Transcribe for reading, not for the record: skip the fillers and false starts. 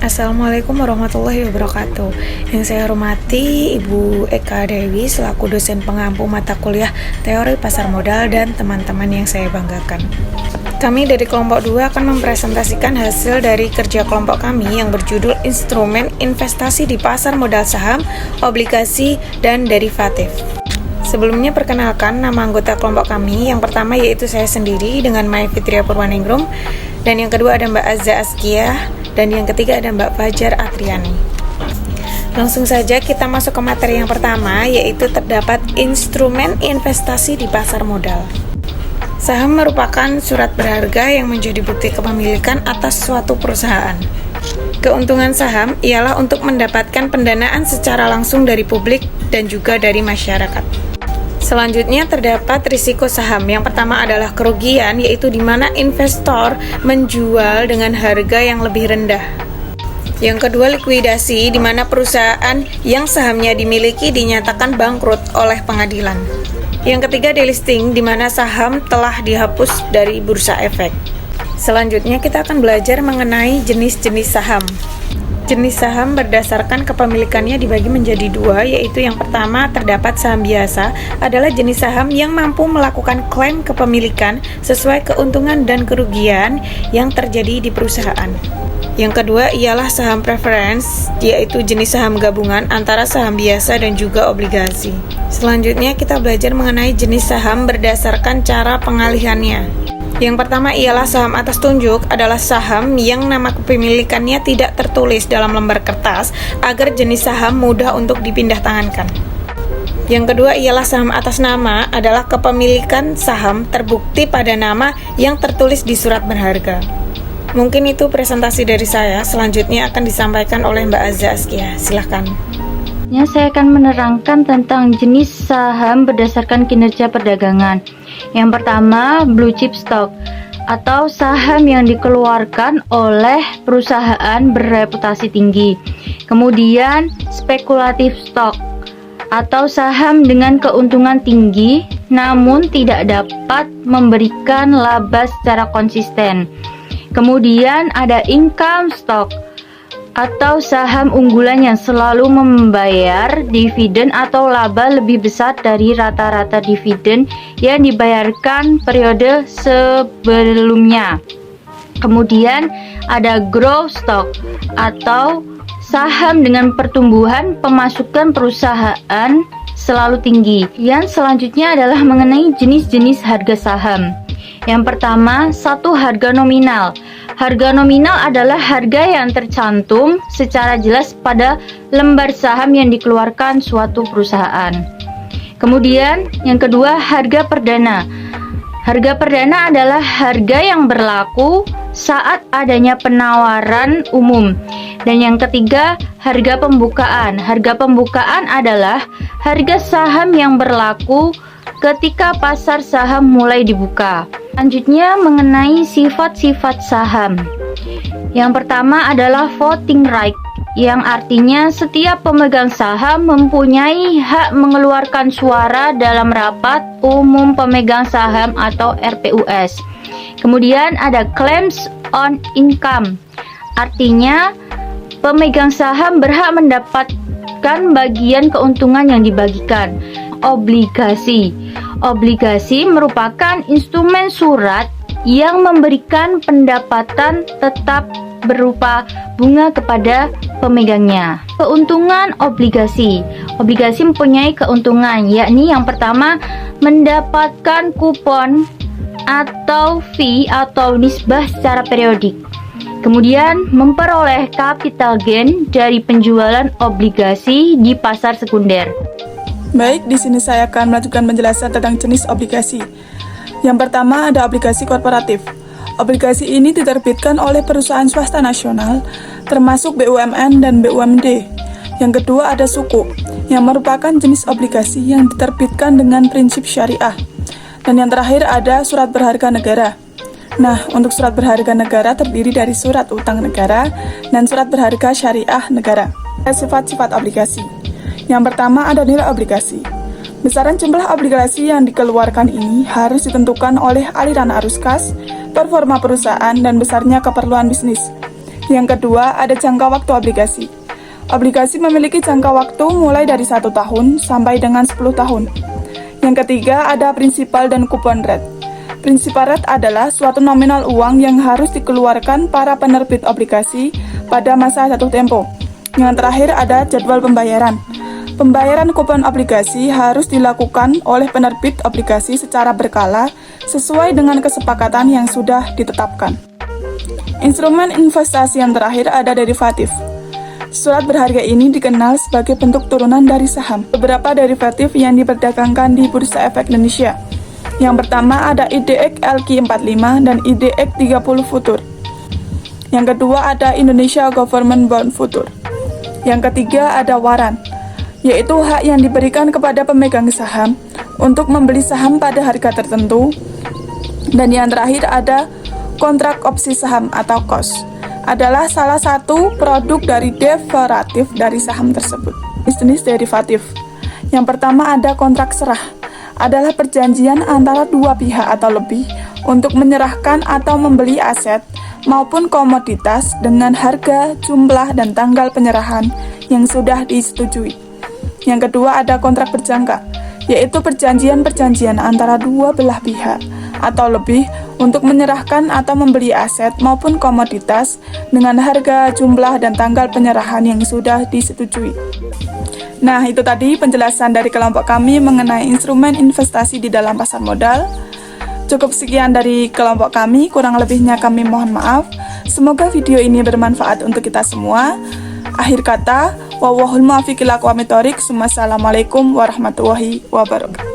Assalamualaikum warahmatullahi wabarakatuh. Yang saya hormati Ibu Eka Dewi selaku dosen pengampu mata kuliah teori pasar modal dan teman-teman yang saya banggakan. Kami dari kelompok 2 akan mempresentasikan hasil dari kerja kelompok kami yang berjudul Instrumen Investasi di Pasar Modal Saham, Obligasi, dan Derivatif. Sebelumnya perkenalkan nama anggota kelompok kami. Yang pertama yaitu saya sendiri dengan Maya Fitria Purwaningrum, dan yang kedua ada Mbak Azza Azkiyah, dan yang ketiga ada Mbak Fajar Atriani. Langsung saja kita masuk ke materi yang pertama, yaitu terdapat instrumen investasi di pasar modal. Saham merupakan surat berharga yang menjadi bukti kepemilikan atas suatu perusahaan. Keuntungan saham ialah untuk mendapatkan pendanaan secara langsung dari publik dan juga dari masyarakat. Selanjutnya terdapat risiko saham. Yang pertama adalah kerugian, yaitu di mana investor menjual dengan harga yang lebih rendah. Yang kedua likuidasi, di mana perusahaan yang sahamnya dimiliki dinyatakan bangkrut oleh pengadilan. Yang ketiga delisting, di mana saham telah dihapus dari bursa efek. Selanjutnya kita akan belajar mengenai jenis-jenis saham. Jenis saham berdasarkan kepemilikannya dibagi menjadi dua, yaitu yang pertama terdapat saham biasa, adalah jenis saham yang mampu melakukan klaim kepemilikan sesuai keuntungan dan kerugian yang terjadi di perusahaan. Yang kedua ialah saham preference, yaitu jenis saham gabungan antara saham biasa dan juga obligasi. Selanjutnya kita belajar mengenai jenis saham berdasarkan cara pengalihannya. Yang pertama ialah saham atas tunjuk, adalah saham yang nama kepemilikannya tidak tertulis dalam lembar kertas agar jenis saham mudah untuk dipindah tangankan. Yang kedua ialah saham atas nama, adalah kepemilikan saham terbukti pada nama yang tertulis di surat berharga. Mungkin itu presentasi dari saya, selanjutnya akan disampaikan oleh Mbak Azza Azkiyah. Silahkan. Saya akan menerangkan tentang jenis saham berdasarkan kinerja perdagangan. Yang pertama, blue chip stock atau saham yang dikeluarkan oleh perusahaan bereputasi tinggi. Kemudian, spekulatif stock atau saham dengan keuntungan tinggi namun tidak dapat memberikan laba secara konsisten. Kemudian ada income stock atau saham unggulan yang selalu membayar dividen atau laba lebih besar dari rata-rata dividen yang dibayarkan periode sebelumnya. Kemudian ada growth stock atau saham dengan pertumbuhan pemasukan perusahaan selalu tinggi. Yang selanjutnya adalah mengenai jenis-jenis harga saham. Yang pertama, satu harga nominal. Harga nominal adalah harga yang tercantum secara jelas pada lembar saham yang dikeluarkan suatu perusahaan. Kemudian, yang kedua, harga perdana. Harga perdana adalah harga yang berlaku saat adanya penawaran umum. Dan yang ketiga, harga pembukaan. Harga pembukaan adalah harga saham yang berlaku ketika pasar saham mulai dibuka. Selanjutnya mengenai sifat-sifat saham. Yang pertama adalah voting right, yang artinya setiap pemegang saham mempunyai hak mengeluarkan suara dalam rapat umum pemegang saham atau RPUS. Kemudian ada claims on income, artinya pemegang saham berhak mendapatkan bagian keuntungan yang dibagikan. Obligasi. Obligasi merupakan instrumen surat yang memberikan pendapatan tetap berupa bunga kepada pemegangnya. Keuntungan obligasi. Obligasi mempunyai keuntungan, yakni yang pertama mendapatkan kupon atau fee atau nisbah secara periodik. Kemudian memperoleh capital gain dari penjualan obligasi di pasar sekunder. Baik, di sini saya akan melanjutkan penjelasan tentang jenis obligasi. Yang pertama ada obligasi korporatif. Obligasi ini diterbitkan oleh perusahaan swasta nasional, termasuk BUMN dan BUMD. Yang kedua ada suku, yang merupakan jenis obligasi yang diterbitkan dengan prinsip syariah. Dan yang terakhir ada surat berharga negara. Nah, untuk surat berharga negara terdiri dari surat utang negara dan surat berharga syariah negara. Sifat-sifat obligasi. Yang pertama ada nilai obligasi. Besaran jumlah obligasi yang dikeluarkan ini harus ditentukan oleh aliran arus kas, performa perusahaan, dan besarnya keperluan bisnis. Yang kedua, ada jangka waktu obligasi. Obligasi memiliki jangka waktu mulai dari 1 tahun sampai dengan 10 tahun. Yang ketiga, ada prinsipal dan kupon rate. Prinsipal rate adalah suatu nominal uang yang harus dikeluarkan para penerbit obligasi pada masa jatuh tempo. Yang terakhir ada jadwal pembayaran. Pembayaran kupon obligasi harus dilakukan oleh penerbit obligasi secara berkala sesuai dengan kesepakatan yang sudah ditetapkan. Instrumen investasi yang terakhir ada derivatif. Surat berharga ini dikenal sebagai bentuk turunan dari saham. Beberapa derivatif yang diperdagangkan di Bursa Efek Indonesia. Yang pertama ada IDX LQ45 dan IDX 30 Futur. Yang kedua ada Indonesia Government Bond Futur. Yang ketiga ada waran, yaitu hak yang diberikan kepada pemegang saham untuk membeli saham pada harga tertentu. Dan yang terakhir ada kontrak opsi saham atau KOS. Adalah salah satu produk dari derivatif dari saham tersebut. Jenis derivatif. Yang pertama ada kontrak serah. Adalah perjanjian antara dua pihak atau lebih untuk menyerahkan atau membeli aset maupun komoditas dengan harga, jumlah, dan tanggal penyerahan yang sudah disetujui. Yang kedua ada kontrak berjangka, yaitu perjanjian-perjanjian antara dua belah pihak atau lebih untuk menyerahkan atau membeli aset maupun komoditas dengan harga, jumlah, dan tanggal penyerahan yang sudah disetujui. Nah, itu tadi penjelasan dari kelompok kami mengenai instrumen investasi di dalam pasar modal. Cukup sekian dari kelompok kami, kurang lebihnya kami mohon maaf. Semoga video ini bermanfaat untuk kita semua. Akhir kata, wallahul muwaffiq ila aqwamit thoriq. Wassalamualaikum warahmatullahi wabarakatuh.